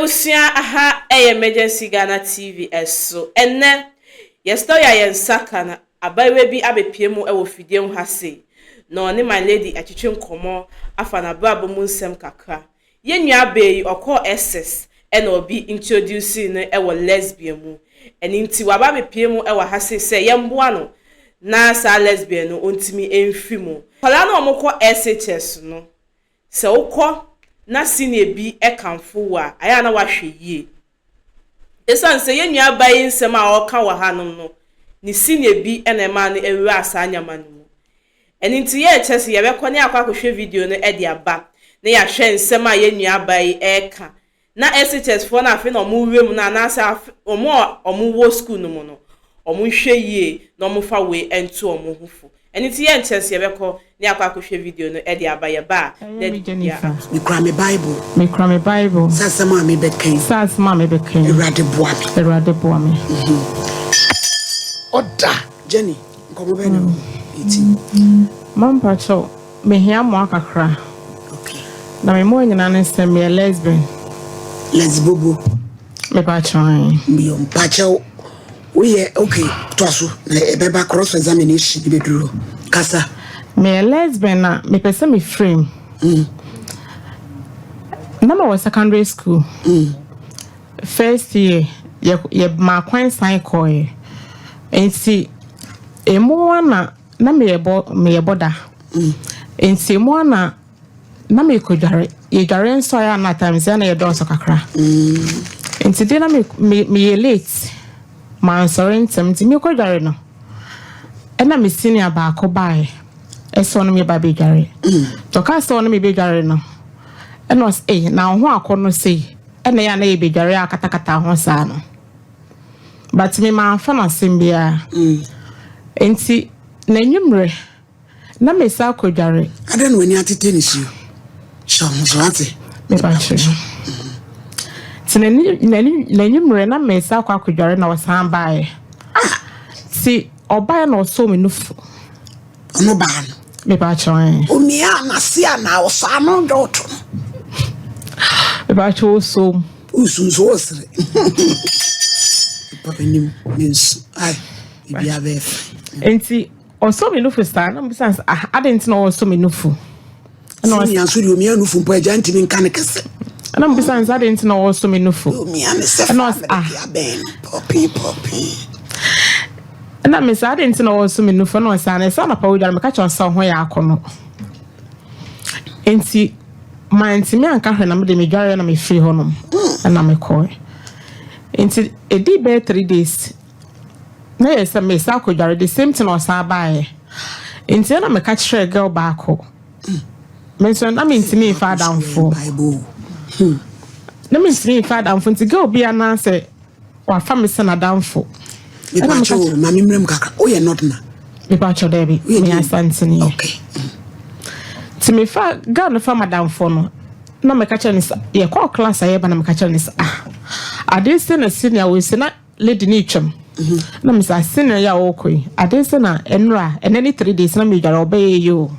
Ebusia aha emergency Ghana TV eso enne ye story yen saka na abawe bi abepiemu ewo fidie ho hase na oni my lady achiche nkomo afa na babo mu nsem kakra ye nua beyi okọ SS ena obi introduce no ewo lesbian mu eni nti wa abepiemu ewo hase se ye mboa no na sa lesbian no ontimi emfi mu kola na omukọ SHS no se ukọ na senior bi ekanfo wa aya na wahwe yie esan se ye nua bayi nsem a oka wa hanom no ni senior bi ena ma no ewe asanyama no mu eni nti ye chese ye bekọ ne akwa hwe video no e de aba na ya hwe nsem a ye nua bayi eka na SHS for na afi na omu wem na na sa omu wo school no mu no omu hwe yie na omu fa we ento omu hufo eni ti ye chese ye bekọ ne akwa hwe video no e de aba ye ba me cry me bible sasa ma me beken erade boa me oda Jenny nkomo be no iti mampa cho me hia mo akakra okay na me mo nyina ne se me lesbobo me pa cho mbiyo mpacho we okay twaso na ebeba cross examination be duro kasa me lesbian na me pese me frame na ma was secondary school first year ye ma kwan sign koy enti emo na me yebo da enti emo na me kodware ye dware nso ya na times ya na ye don so kakra enti de na me late ma sorry enti me kodware no ena me senior ba ko bai eso no me ba be dware to ka so no me be dware no eno na ho akono sei ena ya na ye be dware akatakata ho sa no but me ma fa na simbia enti na nyumre na me sa kodware ade no ani atete ni si so ate me ba che na nyumre na me sa kwa kodware na wasan bae si oba na so me nufu ono ba no me ba che omia na si ana osa no doto me ba che so usunso osre papa nim mens ai bibia bef enti oso me nufu sta na mbisa adent na oso me nufu na si ansuri omia nufu mpo aja ntimi nka ne kese na mbisa adent na oso me nufu omia ne se fa ben popi na me sa adent na oso me nufu na osa na sa na pa wudar me ka chonsa ho ya akono enti ma ntimi anka hwe na me de me dware na me free honom na me koy enti edi be 3 days na yes me sa ko dware the same thing osa bae enti na me ka kire girl baako me so na me ntimi fa down for na me ntimi fa down for enti girl bia na say wa fa me na down for me pa cho mami mrem kaka o ye not na me pa cho debi me asantini okay ti me fa girl no fa madam for no na me ka kire ni ye call class aye ba na me ka kire ni ade se na senior we se na lady ni twam na me sa senior ya okoi ade se na enra enani 3 days na me dware obey yo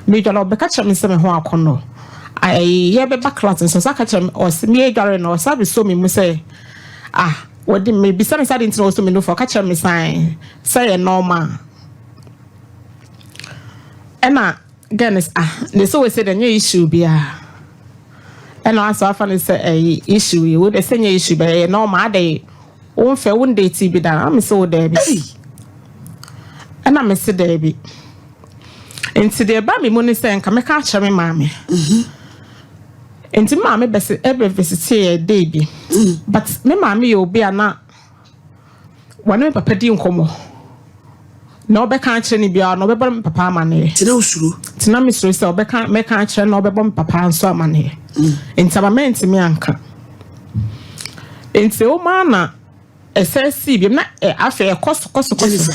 me dware obeka kire me se me ho akono ai ye be back class so sa ka kire o se me dware no sa be so me mu say what the me be some side into also me no for catch me sign say normal ena ganes they so we say the new issue bia ena aso afa say issue we would say new issue be normal dey won fe won dey ti bi da am say wo dey bi ena me say dey bi enti dey ba me mo ni say nka me ka kire me maame enti maame bese ebe visit dey bi but me maame ye obi ana wane me papa di nkomo na obeka kire ni bia na obeba me papa amane tina usuru tina me suru se obeka me ka kire na obeba me papa anso amane entabament me anka enti o ma na SSC bi na afa koso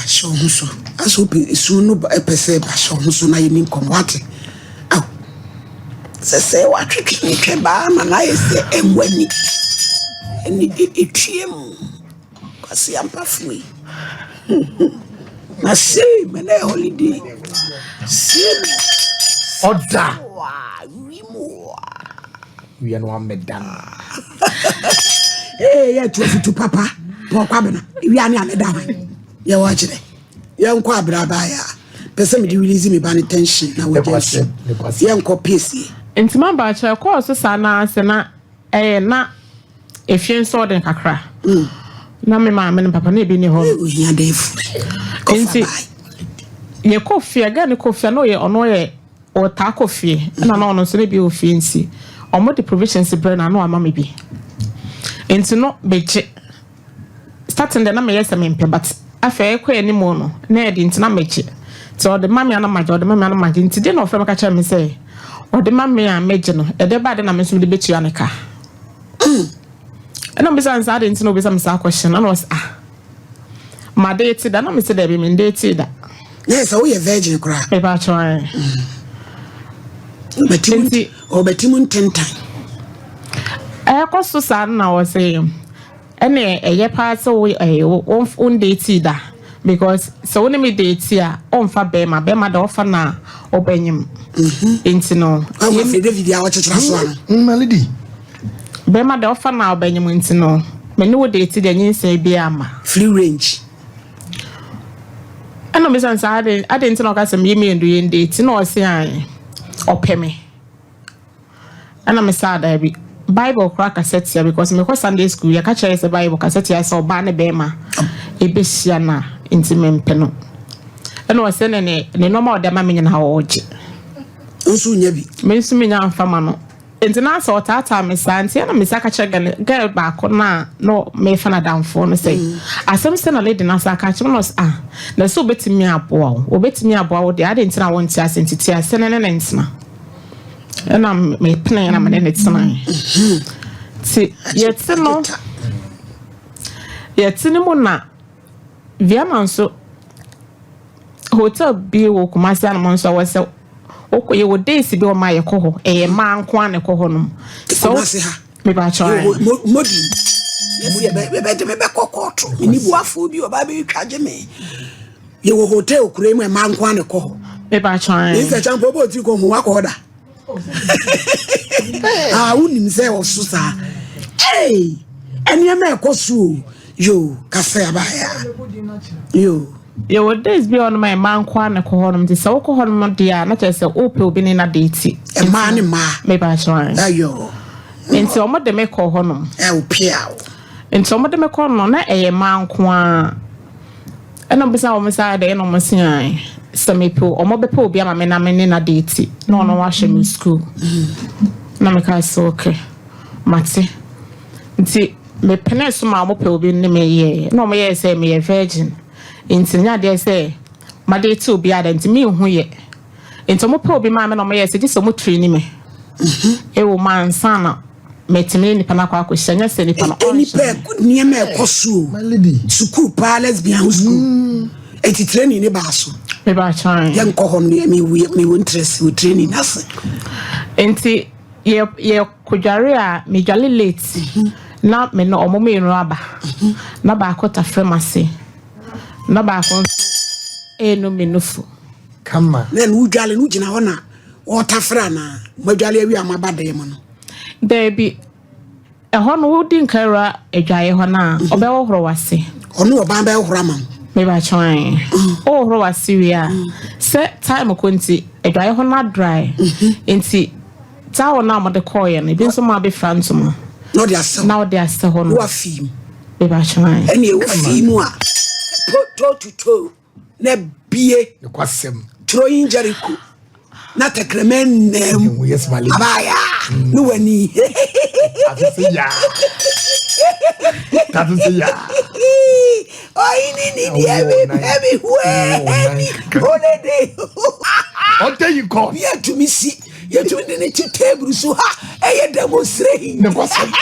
show so aso be su no pese ba show so na yini nkomo ate se wa twetwe ba ma na yese enwani eni etiem kwasi ampafui na sei mena holiday sei oda wa wimo we are no one medam. Yeah, to papa. Pokabena. We are near medam. You watch it. Young Quabrabaya. Person me release me ban attention. Now we just young copy. Nti ma ba cha course sana sena na efie nso den kakra. Na me ma me papa na ebi ni ho. We are def. Nti ye coffee aga ne coffee no ye ono ye o ta coffee na na ono so ne bi ofie nsi. Omo the provisions brand na no ama me bi. Nti no beche starting the na me yes me mpe but afa ekwa ani mu no na e di nti na meche. So the mammy and a major, the mammy and a major, today no from a catcher me say, or the mammy and major, a debate and I mentioned the bitch Yanica. And I'm besides, I didn't know some question, and was my dated, and I'm Mr. Debbie, mean dated that. Yes, oh, you're virgin cry. If I try, but Timun 10 times. I cost so sad now, I was saying, and a year pass away a one dated that. Because so when me date here on fa bema the offer na obenyim intino I want the video watch it Melody bema the offer na obenyim intino me no date the nyin say bia ma free range and me sense I didn't know ka say me ndu yen date no say an opeme and I'm sad I be Bible crack cassette here because me go Sunday school ya catch say Bible cassette here so ba ne bema e be sia na intimate peno and was sending ne normal de mammy na oje nso nya bi me nso me nya amfama no entina so tata me santi na me saka chega girl back no me fa na damfo no say asem se na lady na saka che no na so betimi aboa wo de ade ntina won ti asentiti asene ne ntina na me pene na me ne ntina ti yetino mo na Viaman so hotel bi wo kumasi an monso wase okoye wo days bi o ma ye ko ho e ma nko an ko ho no so me ba try modi yes be kokoto ni buafo bi o ba be twaje me ye wo hotel kure mu e ma nko an ko ho me ba try ni se champo bo ti ko mu wa ko da unim se o susa eni me ko su yo kase abaya yo what days be on my man kwana ko honum de so ko honum dia na che se ope obi ni na date e ma ni ma me ba try ayo enti omo de me ko honum opia enti omo de me ko no na e man kwa e no bisa omo sa de no mo sian se me pe omo be pe obi ama me na me ni na date no no wa she me school na me ka so okay mate enti me pene so ma mo pe obi ni me ye no mo ye say me ye virgin intinya de say ma de ti obi adenti me hu ye ento mo pe obi ma me no mo ye say so mo train me e wo man sana metime ni pana kwa kwhyanya se ni pana ni pe ni me ekosu school pa lesbian school eti training ni ba so me ba chan yan ko hon me we interest with training as enti ye kujare a me jale late na me no omo me no aba na ba akota pharmacy na ba akon no me no fu kama na nu dwale nu gina ho na otafra na madwale awi amaba de mo no baby e ho no wodi nkara adwaye ho na obe wo horo wase ono oba ba horo ama me ba chan o horo wase wi a se time ko nti adwaye ho na dry nti tawo na mo de koye na bi nso ma be frantum no dia se now they are still on wa film be ba chan ene e film a to na bie the kwasem throwing Jericho na tekremen yes my lady abaya no wani tatu se ya ni heavy holiday what do you call here to me see you to the table so ha e demonstrate the kwasem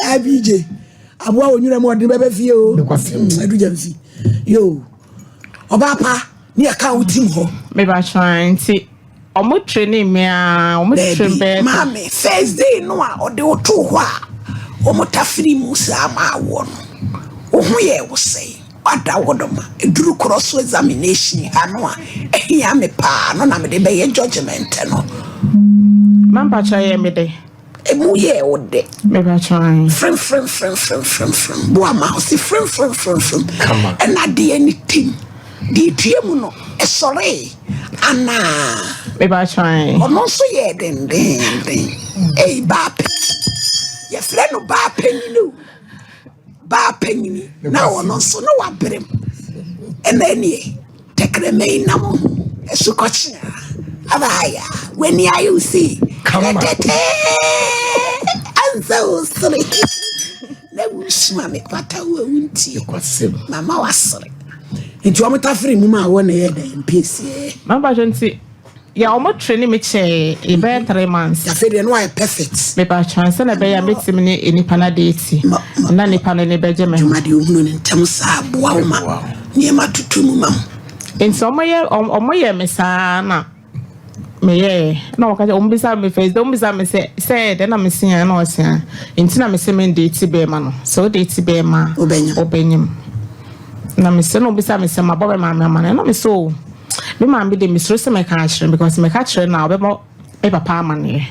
abije abua onwura mo de bebe fie o adu jamfi yo oba pa ni aka utim ho me ba trying ti omo training me a omo train be mama first day no a ode oto ho a omo tafiri musa ma wo no wo hu ye wo sei wada wodoma eduru cross examination ano a ehia me pa no na me de be judgment no Mamba chaye me de emu ye ode me ba try from boama ho si from Come on. and na de anything di tuemu no e sore ana me ba try ono so ye den eh ba pe ye fre no ba penini na ono so no wa brem enani tekreme na mo esukochi abaya when you see Come on. so sorry na wusma me pata wo unti mama wasre nti o meta free mu ma wo na ye da mpese Mamba jonti ya omo training me che e be 3 months ya fere no I perfect me ba chance na be ya meeting ni enipa na date na nipa no ne be je me juma de ohunu ne ntam sa boa wo ma ne ma tutumu mam nti omo ye me sa na me ye na waka ombisa me face ombisa me say de na me sia na osia nti na me se me date be ma no so date be ma obenyim na me se no ombisa me se ma bobe ma me na me so me ma be de me so se me ka achire because me ka achire na obemo e papa amane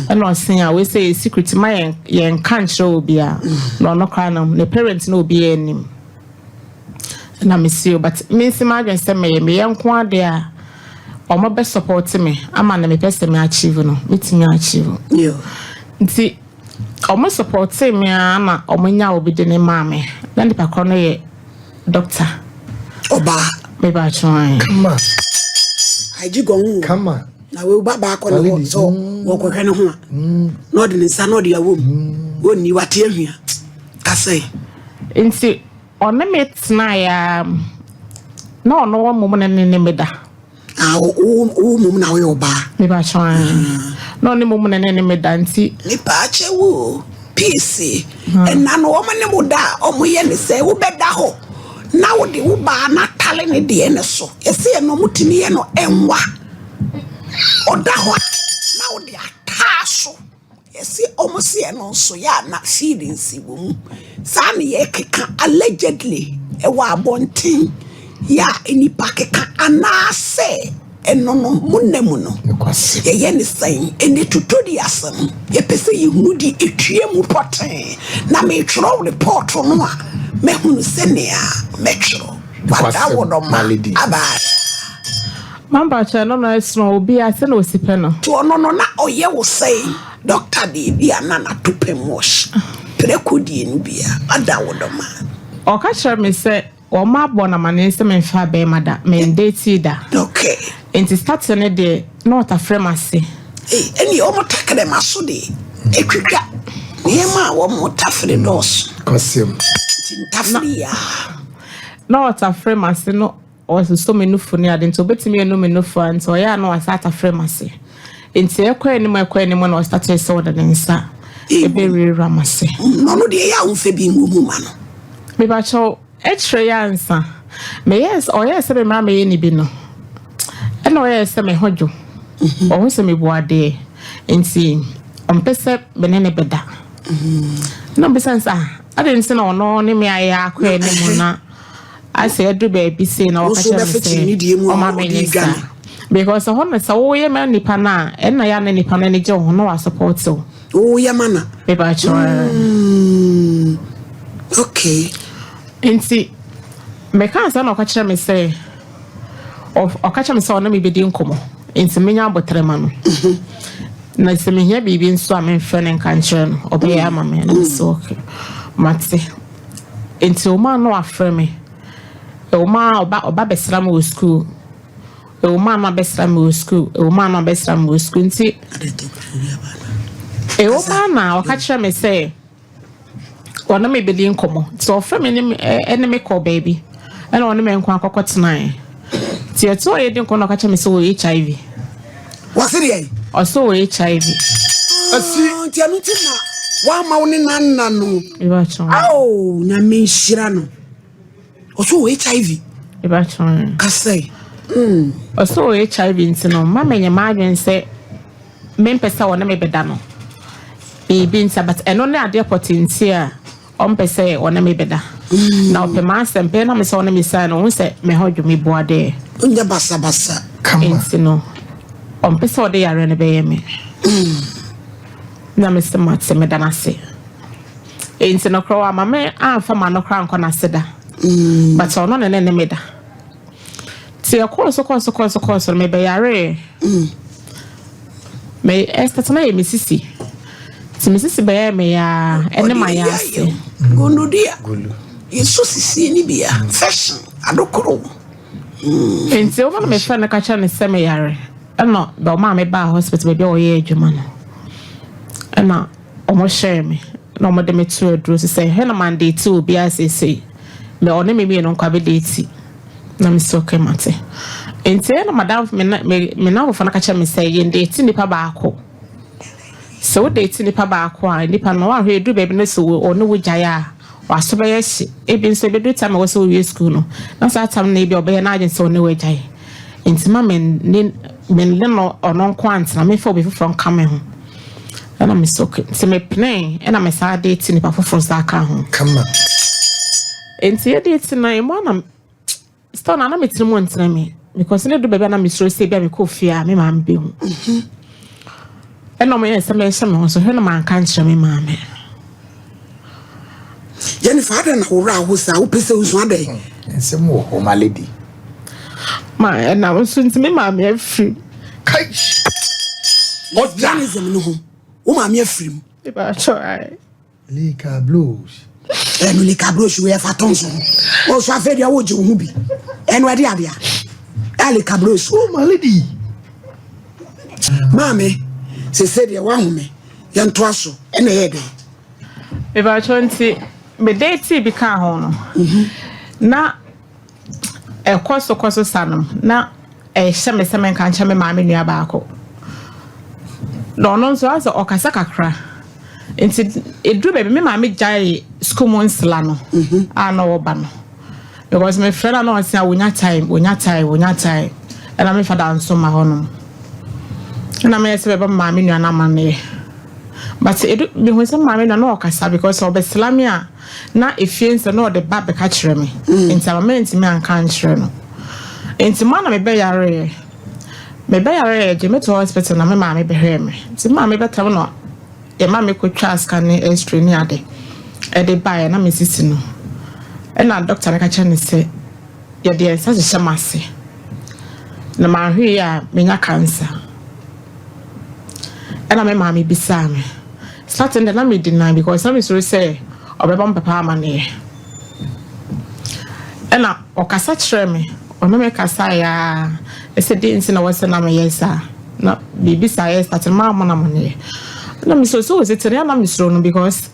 and osia we say secret ma yen kan chire obi a no no kra na the parents no obi enim na me see but me se ma gwen se me yenko ade a omo be support me ama na me pese me achieve no metimi achieve yo nti omo support me ama omo nya obi de ne maame na ndi pakro no ye doctor oba me ba try Come on. haji gonwu Come on. na we baba ko no so wo ko hwe ne ho a no de nsa no de yawo woni wate ahua kasai nti on me tena ya no wo mum ne meda o mum na we oba me ba try no ne mum ne meda nti ni pa chewo peace na no o mane muda o mo ye ne se wo beda ho na wo de wo ba na tale ne de ne so ese no mutimi ye no enwa oda ho na wo de ataso ese o mo se no so ya na feelings wo mu sa ne ye keka allegedly e wa bontin ya enipa keka anase eno no munemu no ye ne san eni tutodi asem ye pese ye hudi etue mu poten na me tro report no a me hunu senia metro wada wodo ma aba mamba cha no na esno obi ase na osipe no to no na oye wo say doctor de bia na na topem wash prekodi enu bia ada wodo ma o ka kire me se o ma bo na mane se me fa be mada me date da okay enti start ne de not a frame ase eni o mo takre maso de ekwika ye ma wo mo tafre dos Kosim. tafria not a frame ase no o so me nufu ni ade nti obetimi enu me nufu anti o ya no asa ta frame ase enti ekwa ni mo na start se o de nsa ebe ri ramase no de ya unfe bi ngumu ma no me ba cho etre ya nsa me yes o yes be ma me ni bi no eno o yes me hojo o ho se me buade enti on pese benene beda no be sense ade nsi na ono ni me aya akwa ni mo na ase edu baby say na o ka che me o ma me ni because ho na sa wo ye me nipa na ena ya na nipa na ni je ho no wa support so o ya mana me ba cho okay enti me kan sa na o ka che me say o ka che me say ona me bedi nkomo enti me nya abotre ma no na se me hia bibi nso a me mfe ne kan che no obe ya ma me na so okay mate enti o ma no afre me o ma oba besra me school o ma na besra me school o ma na besra me school nti o ma na o ka che me say ona me bedi nkomo so ofre me ni enemy call baby and ona me nkwa akokọ tena ti eto ye din kono ka che me so HIV what's it also HIV asi ti anu ti na wa ma woni nanna no e ba chon na me nhira no also HIV e ba chon kasai also HIV ntino ma menye ma adwen se me mpesa wona me beda no e bi nsa but eno na ade potentia o mpesa wona me beda na opema sempe na me se ona me say no se me hodwo me boade Unya basa Come on. enti no ompese ode yare ne beye me na me se matse me dana se enti no kro wa mama amfa ma no kra nko na seda but ono ne me da ti course me be yare me estatana ye misisi ti misisi be ya me ya ene ma ya se Gulu dia. Yesu sisi ni bia. Fashion. Adokoro. enti o ma me fa na ka cha ne se me yare eno be o ma me ba hospital be o ye adwuma no ena o mo share me na o mo de me to adro se he na mandate ti obi asese me one me no kwa be date na me so ke mate enti na madam me na wo fa na ka cha me se ye date nipa ba akọ so date nipa ba akọ a nipa no wa hwe du be no so ono wo jaya waso be yeshi ebi nso be do time wo so we school no na sa time na ebi obe na agency ono wo jaya enti ma men no ono kwant na me fa obi from come ho na me so ke se me plan na me sa date nipa foforo sa ka ho Come on. enti ye date na e mo na sto na me tiri mo ntina me because ne do be na me suro se bia me ko fia me ma mbe hu eno mo ye se me so he no man kan kire me ma me Jennifer ada na wura ho sa wo pese usu ade. Nsem wo ho my lady. ma na so ntimi ma me afri Kai. Lesbianism no ho. Wo ma me afrim. e ba try Lika blues. Enu li kabro shi we fa tonso. O so afedi awo je hu bi. Enu ade ade a. Ali kabro shi. Oh my lady. Mame, se de wa hu me. Ye nto aso. Ena ye de. e ba twenty me date bi ka ho no na e koso sanum na e hye me kan che me ma me nua ba akọ no no so as okasa kakra enti edru be me ma me jai school months la no ana wo ba no because me friend na say wonya time and me fada nso ma ho no na me se be ba ma me nua na ma ne but edu me ho se ma me nua na okasa because obeslamia na efiense na ode ba be ka kire me enti amament me an kan kire no enti ma na me be yare je me to hospital na me ma me be hwe me enti ma me betam no e ma me ko twa scan x-ray ni ade e de ba na me sisi no e na doctor na ka kire ne se ye de sa se chamase na ma hwe ya me nya cancer e na me ma me bisa me starting the na me deny because na me so say obeba papa amane e na okasa kire me ono me kasa ya ese de nsi na wose na me yesa na bibi sa yes at ma mo na mo ne na me so was it na me so no because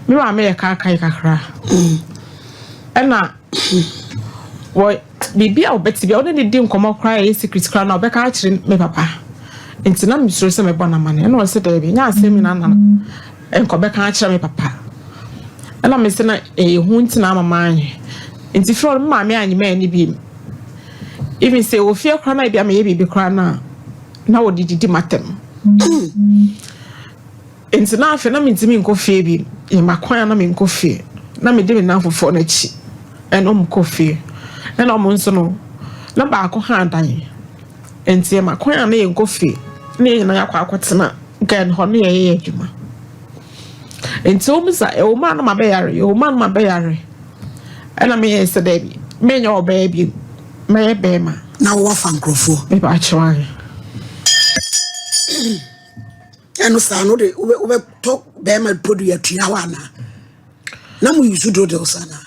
me wa me ka kai kakra e na wo bibi a obeti bi oni di nkomo kra ya secret kra na obeka akire me papa enti na me so se me bona mane na wose da bi nya asemi na na enko beka akire me papa na me se na hu ntina mama anyi enti fro ma me anyi ma ni bi even say o fie kra na bia me ye bibi kra na wo didi matem enti na afi na me ntimi nko fie bi e makwan na me nko fie na me de me na fofo na chi en o mko fie na o nso no na ba ko ha dan enti e makwan na ye nko fie na ye na yakwa akwotena gan ho na ye adwuma enti o musa e o ma na be yare ena me yes baby me nyo baby me bema Na wo fa nkrofo. me ba chwa Enu sa no de we talk be ma produce atua wana. Na mu use do de osana.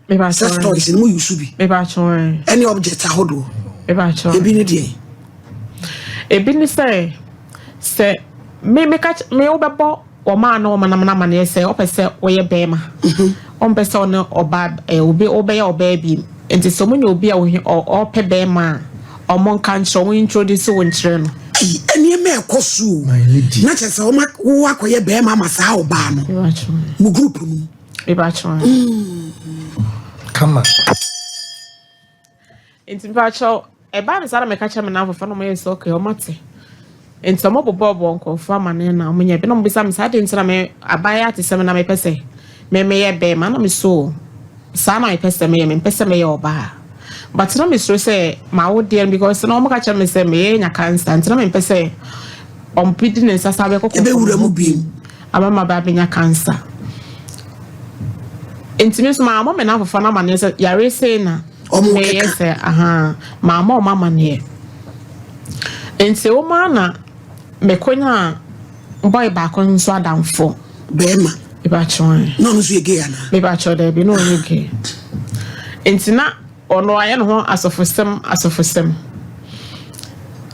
me ba Sex chwa toys mu use bi. me ba chwa Any object ahodo. me ba chwa Ebi ni de. ebi ni say me catch me obebo o ma na o ma na ye say o pese o ye bema on pese on oba obi obeya bi enti so munye obi a o pe bema o mon kan so we introduce won kire no Eni me ekosu. My lady. Na chese wo akoye be ma masa oba no. me ba chwa Mu group mu. me ba chwa Come on. enti me ba chwa e ba me sara me catch me na fofo no mo ye so okay o mate enti mo bobo nko fa mane na mo nya bi no mo bisa me sa de ntira me abaya te se me na me pese me ye be ma na me so sana I pesa me oba. But no me say my old dear because no more catch me say me nya cancer and no me pesa on pidin and sasabe ko ama baby nya cancer. Intimis mama me na for na man say yare say na me say aha mama o mama ne. Enti o ma na me konya boy ba kon so adamfo bema e ba chon no so yege ana me ba cho da bi no yege enti na ono aye no ho asofosem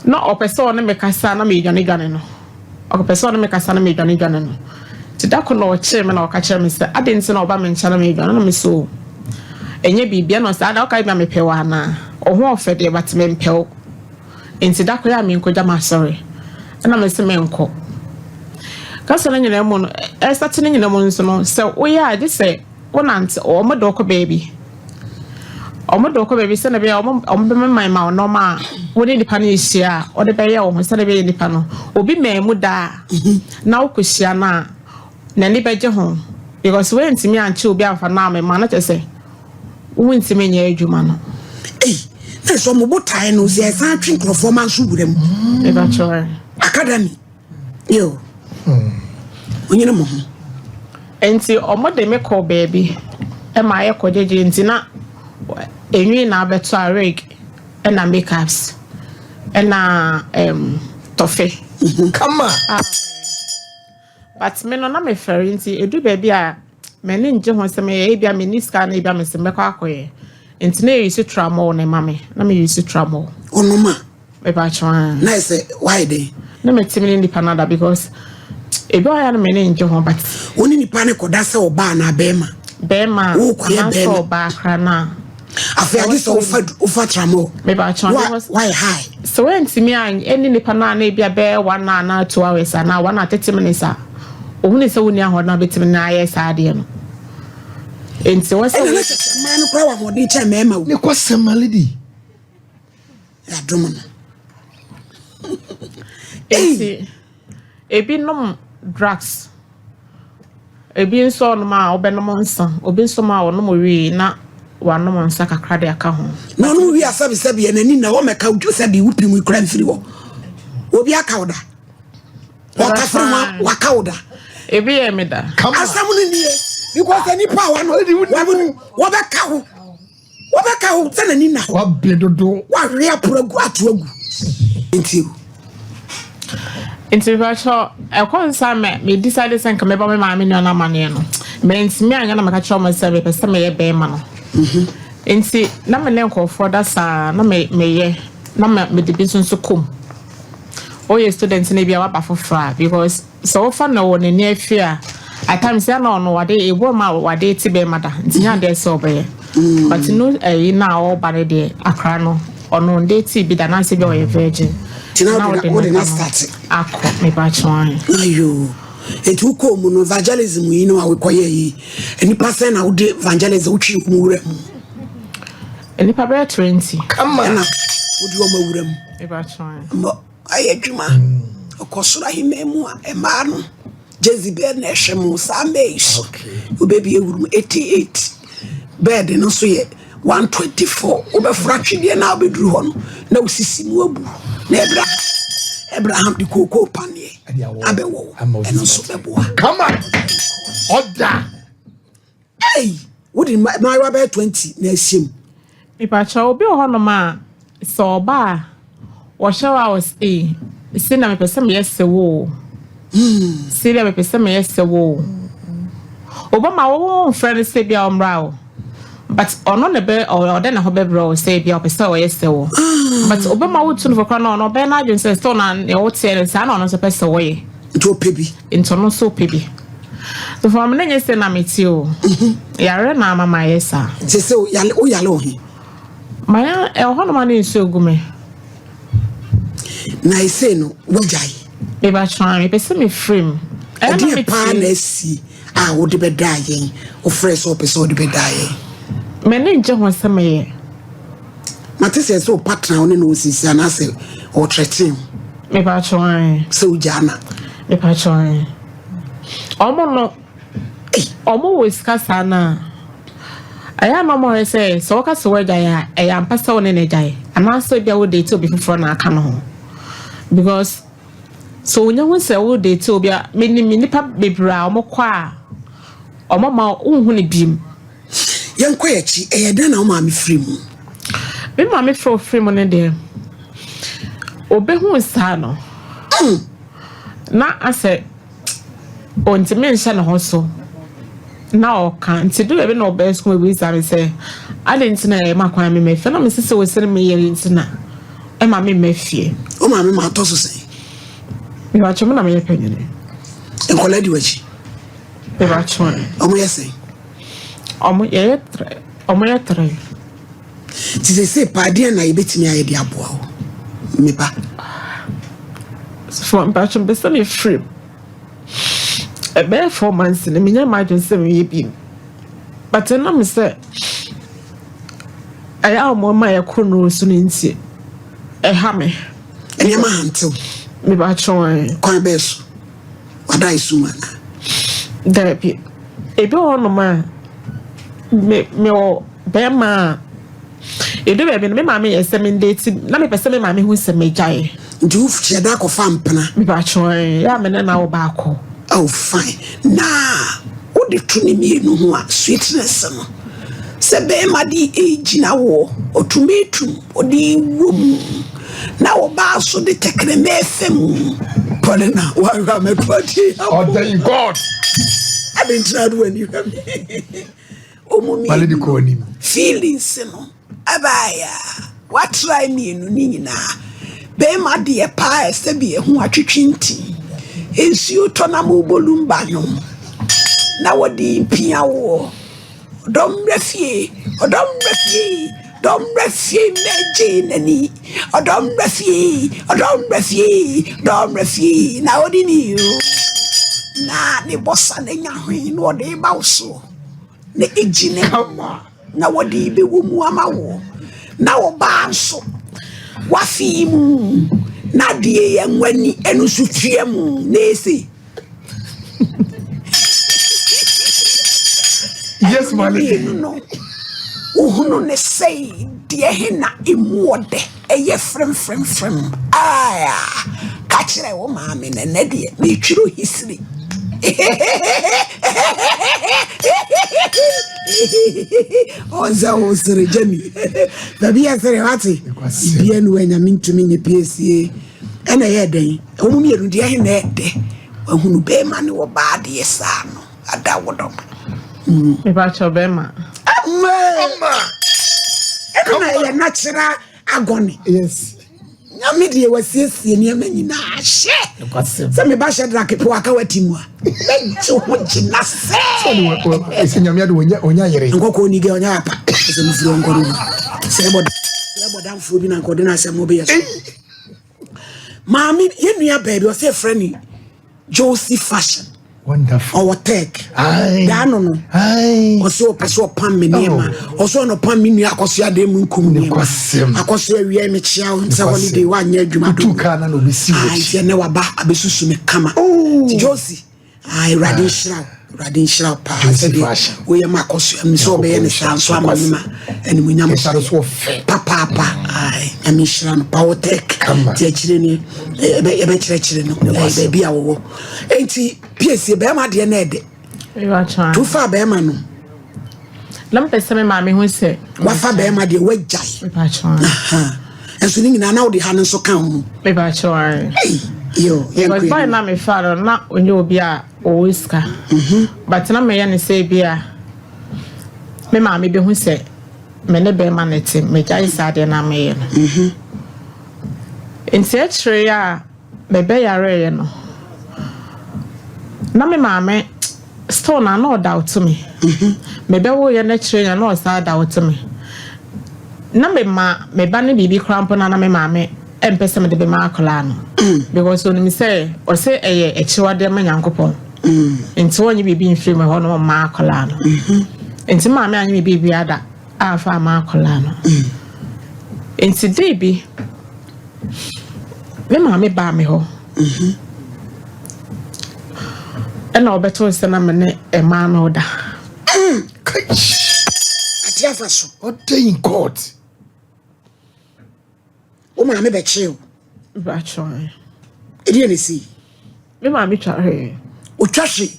no opeso no me kasa na me dwane no opeso no me kasa na me dwane no ti da ko no che me na o ka che me se adenti na oba me ncha na me dwane na me so enye bibia no sa da o ka bia me pewa na o ho ofede but me mpew enti da ko ya me nko jama sorry na me se me nko kasa na nyina mu no start na nyina mu nso no se o ya de se wonant o mo do ko baby se na be o mo be mai ma no ma wo ni nipa na ehia o de be ye o se na be nipa no obi ma mu da na wo kohia na ni be je ho because we ntimi anche obi amfa na me ma na chese wo ntimi nya adwuma no na so mo botai no ze san twi performance wurem e ba choe academy yo onyina mo enti omo de me call baby e ma ye ko jeje enti na enwi na beto areg e na makeups e na tofe Come on. but me no na me ferry enti edu baby a me ne nje ho se me e bia me ni scan e bia me se me kwa akoye enti na use tramol na mame na me use tramol onoma me ba chwa na say why dey na me timi ni panada because e bia ya na me ne nje ho but oni ni pa ne koda se oba na bema na so ba kra na afia gi so ufa tramo me ba chwa why high so when timi an any nipa na na bia be 1 na 2 hours na 1 na 30 minutes a ohun se woni ahod na betimi na aye saade no enti wo se man kwa wa hodi che mema Ne kwasem lady. ya drum no enti ebi nom drugs ebi nso no ma obenom nsa obi nso ma wonom wi na wanom nsa kakra de aka ho no no wi asabi enani na wo meka uju sabi wupi mu kra mfiri wo obi aka oda waka firi waka oda ebi e me da asamu ni nie because any power no wo beka ho tana ni na Wa bledodo. wa ria progu atoagu enti vacho e konsa me decide senka me ba me ma me na mane no me ntimi anya na maka chawo myself pese me ye be ma no enti na me ne nkofo da sa na me ye na me de bisunso kom oye student na bia wa ba fofra because so fa na won ni afia at times ya na no wade ebo ma wade ti be mada ntinya de so be but no na all ba de akra no ono de ti bi da na se be o virgin tina wo de na start akọ me ba chwan ayo etu ko mu no evangelism yi no awekoye yi eni person na wo de evangelism utwi nkumure mu eni pa be 20 come on wo di o mawura mu me ba chwan mo ayedwuma okosura himemu a ema no Jezebel na ehwemu sambeis Okay. wo baby ewurum 88 bed no so ye 124 wo be fratwe na obeduru ho no na usisi mu abu na Abraham di koko panie abewo eno so beboa Come on. Order. hey wo di my wa be 20 na asiem me pa cha obi ho no ma so ba wo shawa was se na me pese me yese wo se na me pese me yese wo obama wo friend se bia omra but ono ne be or den na ho be bro say bia pese o yese wo but obama wo tun for kana no be na adwen say so na e wo tie sa na ono so pese wo ye to pebi into no so pebi so for me na say na meti o yare na mama yesa se o yale ohi maya e ho no ma na nso gume na ise no wajai me ba try me pese me frame e na me pa na si a wo de be dayen o fresh up so de be dayen me ne nje ho se me ye mate se so partner one no osisi ana se o threaten me ba try so jana me ba try omo no omo we skasa na I no more say so ka so wagya I am pasa one ne gyae ana so bia wo date obi foforo na aka no ho because so wonya ho say wo date obi a me nipa bebra omokwa a omama unhu ne bim Yanko yachi eyeda na o ma me free mu me ma me free mu ne de obehu sa no na ase ontime nhyɛ ne ho so na o kan ti do ebe na o best ko we say say ade na e makwan me fe na me sese wo sere me yere ntina e ma me mafie o ma me ma to so say me wa choma na me yepenyene enkola di wachi me wa choma o mo yese omo ye tre ti se paade na yebetimi aye di aboa o me ba so mba chom be se me free a bare 4 months and me imagine say me be but na me say I am my yakunu so nti e ha me enya ma hantu me ba chon kwan beso wada isuma there be e be on ma me o be ma e do be me ma me yesem date na me pese me ma me hu se me gyae nju fieda ko fampena me ba chon ya me na wo ba ko. Oh fine. Nah, what the tuni me no ho sweetness no. Se be ma di ejina wo, otumetum, odi wom. Na wo ba so de tekre me fem. Pole na wa ra me twati. Oh thank God. I been tried when you have me. O mo mi. Maledi ko ni. Feelings no. Abaya. What try me no ni na. Be ma di e pa se be ho atwitwinti. Ensuo tona mo bolumba no na wodi pia wo dom refie meje nani dom refie na wodi ni yo na ne bossa ne nya hwen no de ba so ne ejine na wodi be wo mu ama wo na wo ba so wafi mu na die ya nwani enu so tue mu nese Yes Maledi no uhunu ne say die hena imuode eye frem aya ka kire wo ma me ne de me twiro history Oza osere jami babi asere wati bia no anya mintumi ne piesie ena ye den omu mi erudi ahe na ede ahunu be ma ne wo ba de yesa no ada wodom Me ba cho be ma amma ena ye natural agony yes nyame de wasiesie ne amanyina ahye se me ba hye drake po aka watimu a lejo ho gina se ese nyame ade onya yere nkoko ni ge onya apa se mu furo nkoro se boda mfo bi na nkode na se mo be yeso mami ye nua baby o se friend Josie fashion wonderful our tech ai da no no ai oso peso pam me nema oso no pam me nua akoso ade mu nkum ne akoso awie me chia nse holiday wa nya adwuma tu kana no be si ai se ne waba abesusu me kama Josie ai radin shira pa se de we ya makoso am so be ye ne sanso amanima eni munyam so fe papa ai am shira no power tech ti chire ni ebe chire no e be a wo enti piesie be ma de na ede e wa chan tu fa be ma no lam pese me ma me hu se wa fa be ma de wajai me ba chan enso ni na wo de ha no so kan mu me ba chan yo because by na me fa na onye obi a o iska but na me ya ne say bia me ma me be hu se me ne be ma nete me jai sa de na me ye no in search ya be be yare ye no na me ma me store na no doubt to me me be wo ye na kire ya no sa doubt to me na me ma me ba ne bibi krampo na me ma me empese me de be ma akola no because when me say or say eye echiwade ma nyankopon enti wonyi bibi mfiri me ho no ma akola no enti ma me anyi bibi ada afa ma akola no enti dey bi me ma me ba me ho ati Tiafaso. What day in court? O ma me be chill. Bacho. E dey see. Me ma me twa he. O twashi.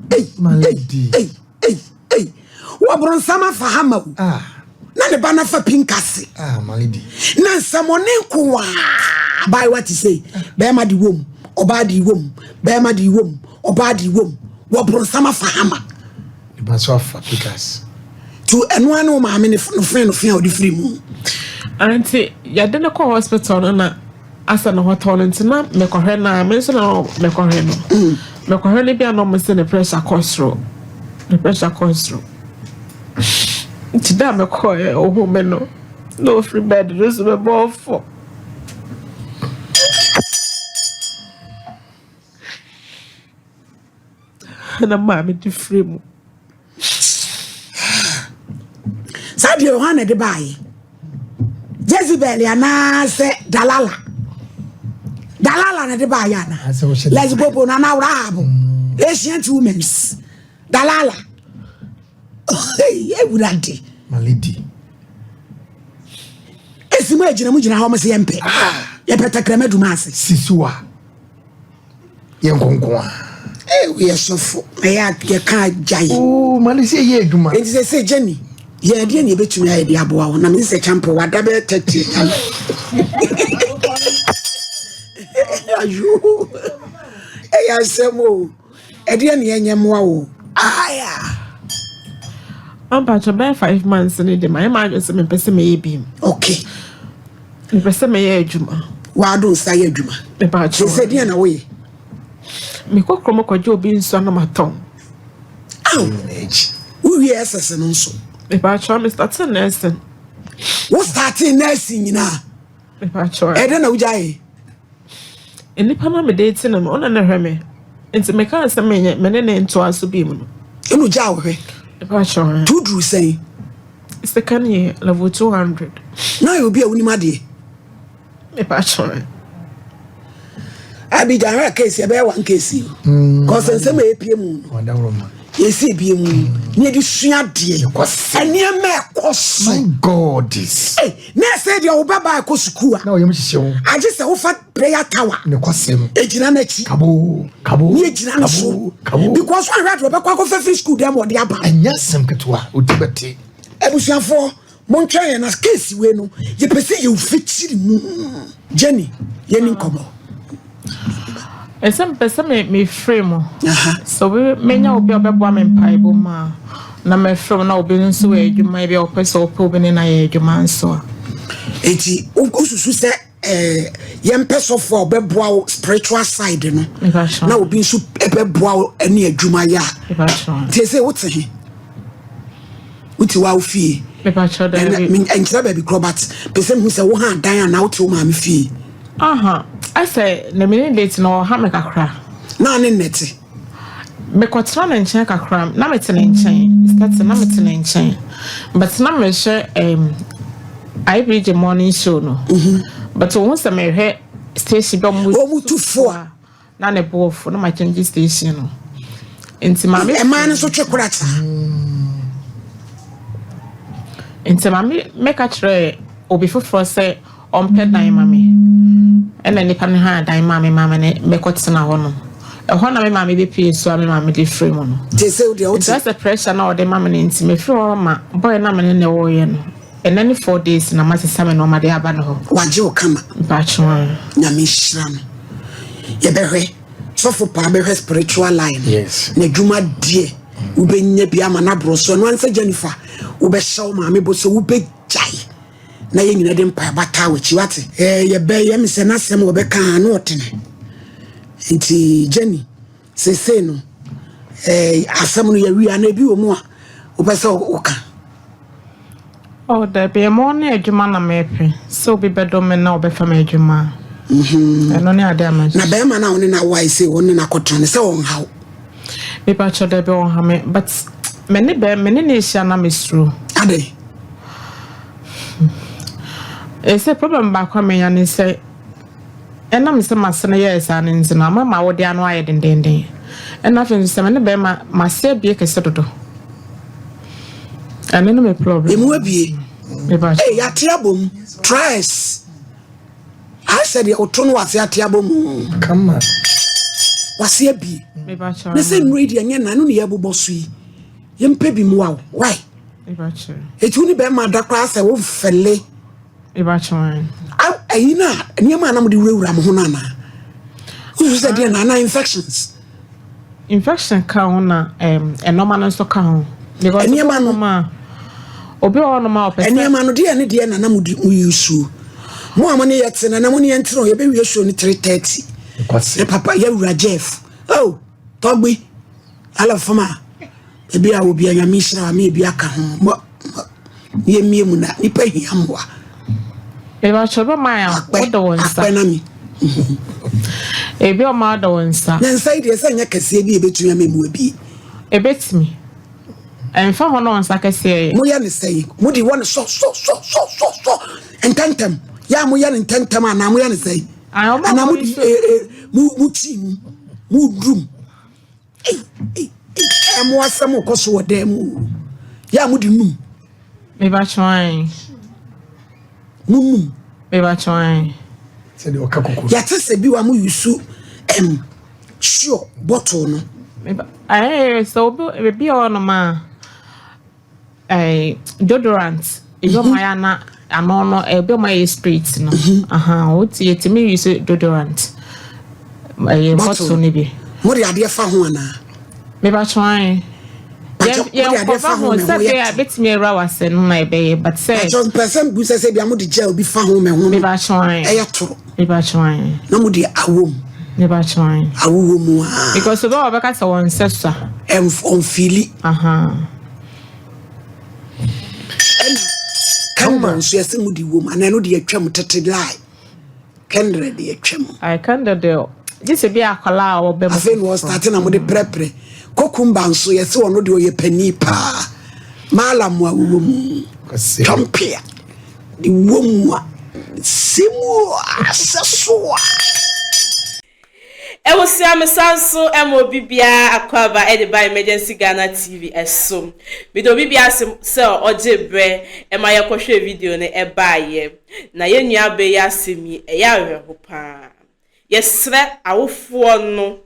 Hey, my lady. Hey. Wabron sama fahama. Na ne bana fa pinkase. My lady. Na samone kwa. By what you say? Bema di wom, oba di wom, bema di wom, oba di wom. Wabron sama fahama. The baso fa pikas. To enwa no ma me no friend odi free mu. Auntie, ya de ko hospital na asa na hotel ntina me kohwe na me so na me kohwe no. Me kohwe le bia no mo se the pressure cholesterol. The pressure cholesterol. Today me kohwe o me no free bed just me ball for. Na mama di free mu. Sabi Yohana de baye. Jezebel ya na se Dalala na de baye na. Lesbobo na na Rahab. Ancient women. Dalala. Hey, ewurade. My lady. Esimu ejina mu jina ho mo se yempe. Ye petakrama dumase. Sisuwa. Yenkonkwa. We are so full. May I can't jay. Oh, Malaysia, ye do man. It is a say, Jenny. Ye didn't bet me idea about one. I'm a champion. What double 30. You. I said, more. I didn't hear more. I'm about 5 months in the my mind is me person may be. Okay. Me person may juma. Why don't say juma? About you said, in a way. Me ko kromo kwajo bi nso na maton. Who yes as an also. Me ba cho me start nursing. What starting nursing na? Me ba cho. I don't know jai. Enipa na me date na ona na hwe me. Enti me kan se me ne nto aso bi mu no. Enu ja hwe. Me ba cho. Two drew say. Second year level 200. Now you be a winima de. Me ba cho. I be down case, you bear one case. Cause some APM. You see, be near the sweet dear. And near me, cost my God, this. Hey, now said your Baba Kosukua. No, you must show. I just offered prayer tower. No, Cosim. Ejinanechi. Cabo. Because I read Rebecca for free school, them or the Abba. And yes, some Katua, Utibati. Ebusian for Montreal and as case you know, you perceive you fit Jenny, Yenin Kobo. Some person me frame. So we menya obi obebo me mpaibo ma na me frame na obi nso adwuma bi opese opo na adwuma nso. Eti osusu se yempeso for obeboa spiritual side no. Na obi nso ebeboa ene adwuma ya. Te say what he? Uti wa ofie. Me ba cho da bi. Enchira baby Robert. Person who say wo han dan na uti wo ma me fie. I say, the minute late no ha me kakra. Na ne neti. Me kwatra na nchen kakra. Na me tene nchen. Start na me tene nchen. But na me share I bridge the morning show no. But once me he station be mu tu fo na ne bof na ma change station no. Enti ma me e man so twekurata. Enti ma me ka kire obi foforo say ompe dan mame. And then nipa ne ha dan mame ne me kwatena ho no. E ho na me mame be pie so me mame de frame no. Te say o de o. That's the pressure na o de mame ne nti me free o ma boy na me ne wo ye no. And then 4 days na ma sesa me no ma de aba no ho. Waje o kama. Ba chwa. Na me shira no. Ye behwe. So for pa behwe spiritual line. Yes. Na dwuma die. Wo be nya bia ma na bro so no ansa Jennifer. Wo be shaw mame bo so wo be jai. Na ye nyina de mpa bata wachi wate ye be ye me se na sem wo be kan na otene nti Jenny se no asem no ye wi ana bi wo mu a wo be se wo kan Oh there be more na adwuma na mepe so be bedo me na obefa me adwuma eno ne ade ama na be ma na woni na wai se woni na kotone se won hawo me pa cho there be won ha me but me ne hia na me stru ade It's a problem back when me say, and I'm some master years and in the number my would an wide and dending. And nothing is seven bema must say be a settle. And then no problem. Emu be. Hey, yatiabum tries. I said the autumn was yatiabum. Come on. Was here be. The same radio and yan no yabu bossy. Yem pebi wow. Why? It only be my dark class a wolf felle. I know, and your man, I'm the real Ramhonana. Who said there are infections? Infection count, and no man also count. Because your man, Obi on my and your man, dear, and dear, and I'm with you. More money yet, and I'm only entering your baby show 3:30. What's the papa? You Jeff. Oh, Toby, I love for ma. Maybe I will be a mission, maybe I can home. Ye me, you pay him. Eba choba maya oda wonsa ebi o ma oda wonsa na nsai de sanya kase bi ebetu ya memu bi ebetimi enfa ho no wonsa kase mo ya ne sai mo di won so entantem ya mo ya ne entantem ana mo ya ne sai ana mo di mu team mu drum mo asem ko so wode mu ya mo di num eba chwan Eba chwan. Said you kakoko. Ya tese bi wa mu yusu sure bottle no. Eba so be on ma deodorant. Ejo maya na ano no ebe my street no. O ti etimi use deodorant. Bottle ni bi. Mo de ade fa ho ana. Eba chwan. Yeah, Saturday I bet me rawase no na ebe but say just person bu say bia mo de gel bi fa ho me ho. Me ba chwan. E ya toro. Me ba chwan. Na mo de awom. Me ba chwan. Awo mu ha. Because so go back to one sesa. On fili. Come on, so yes mo di wom ana no de atwam tete lie. Kendre de atwam. I kendre de this be akola wo be mo. Afen was starting am de prepre. Kokumba nso yesi wono de oye pani pa malamu awum champia di womu simu aseso Ewo si amesanso emo bibia akwaba e de by emergency Ghana TV eso mi do bibia se ojebre e ma yekohwe video ne e baaye na yenua be ya semi e ya hweho pa yesre awofo no.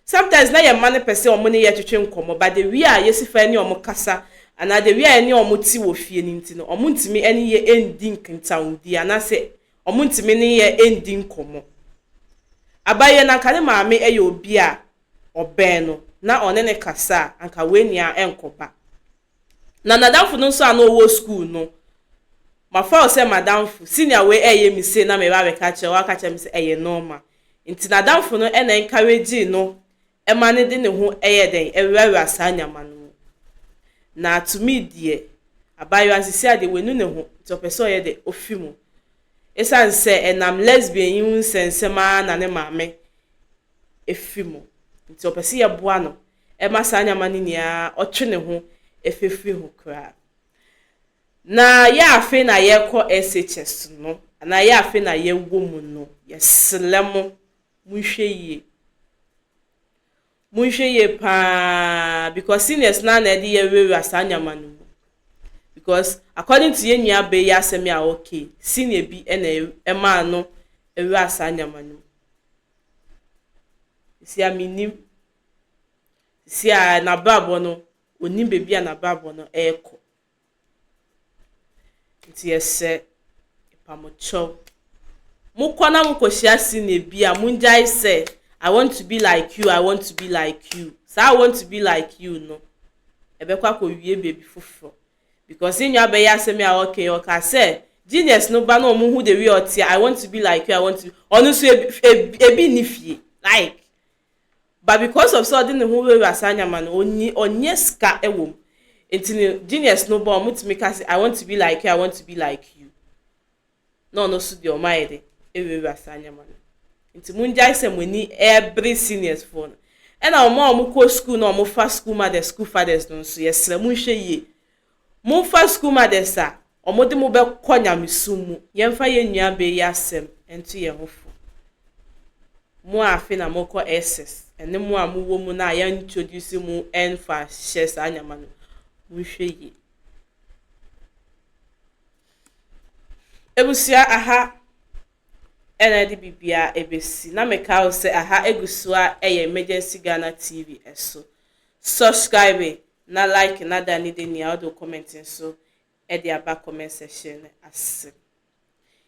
Sometimes na your man person or money yet to train come, but the we are yes if any or kasa, and the we are any or moti wo fie nintino, or munti me any year ending in town, the and I say, or munti many year ending come. Abaye na kane maame e yo bia obeno na onene kasa anka wenia enkopa. Na nadamfo no so ano wo school no. Ma fa o say madamfo senior we eye mi say na me ba be ka che wa ka che mi say eye normal. Nti nadamfo no e na encourage no emane de ne ho eyeden ewura asanyama no na to me die abayo asisi ade wenu ne ho to person ye de ofimu esan se enam lesbian yin sensema na ne maame efimu nti opese ye boa no e masanyama ni nia otwe ne ho efefi ho kra na ya afi na ye ko SHS no na ya afi na ye womu no ye slemo munhwe pa because seniors na na de ye wewe asanyama no because according to ye nua be ya asemi a okay senior bi na ema no ewe asanyama no si aminim si a na babo no onim bebi na babo no eko nti yese ipamocho mukwana mukoshia senior bi a munjai say I want to be like you. I want to be like you. So I want to be like you, no. Ebekwa ko wie baby fufuro. Because in your be say me okay, okay. Say genius no ba no mu hu de we oti. I want to be like you. I want to. Onu so ebi ni fie. Like. But because of so the who we asanya man onye ska ewom. Enti genius no ba mutimi ka say I want to be like you. I want to be like you. No so the omaide ewe asanya man. Nti munjai se muni every seniors phone and our mom ko school no mo fa school ma the school fathers no so yesre munhwe ye mo fa school ma the sa omode mo be konya misumu yemfa ye nua be yasem ento ye hofo mo afi na moko SS ene mo amuwo mu na ya introduce mu enfa shares anyama no mo hweye ebusia aha ene bibia ebesi na meka se aha egusua emergency Ghana TV eso subscribe na like na da ni de ni audio commenting so e dey aba comment section as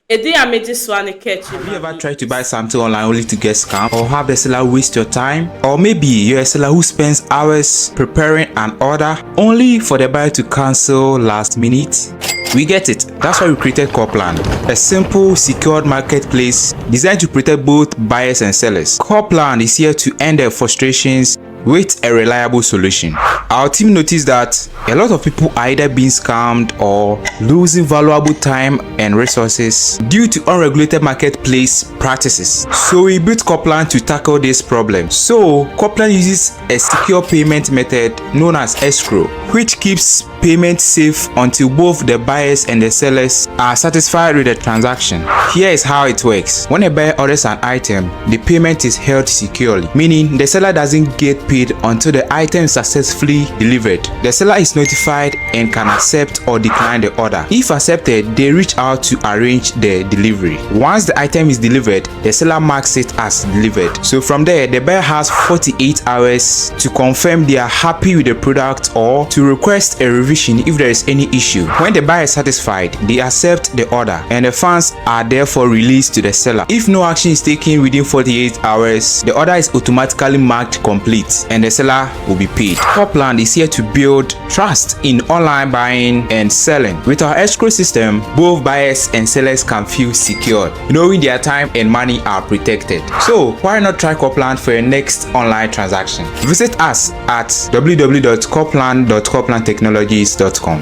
have you ever tried to buy something online only to get scammed, or have the seller waste your time? Or maybe you're a seller who spends hours preparing an order only for the buyer to cancel last minute? We get it. That's why we created Copland, a simple, secured marketplace designed to protect both buyers and sellers. Copland is here to end their frustrations with a reliable solution. Our team noticed that a lot of people are either being scammed or losing valuable time and resources due to unregulated marketplace practices. So we built Copland to tackle this problem. So Copland uses a secure payment method known as escrow, which keeps payment safe until both the buyers and the sellers are satisfied with the transaction. Here is how it works. When a buyer orders an item, the payment is held securely, meaning the seller doesn't get paid until the item is successfully delivered. The seller is notified and can accept or decline the order. If accepted, they reach out to arrange the delivery. Once the item is delivered, the seller marks it as delivered. So from there, the buyer has 48 hours to confirm they are happy with the product or to request a revision if there is any issue. When the buyer is satisfied, they accept the order and the funds are therefore released to the seller. If no action is taken within 48 hours, the order is automatically marked complete and the seller will be paid. Copland is here to build trust in online buying and selling. With our escrow system, both buyers and sellers can feel secure, knowing their time and money are protected. So why not try Copland for your next online transaction? Visit us at www.copland.coplandtechnologies.com.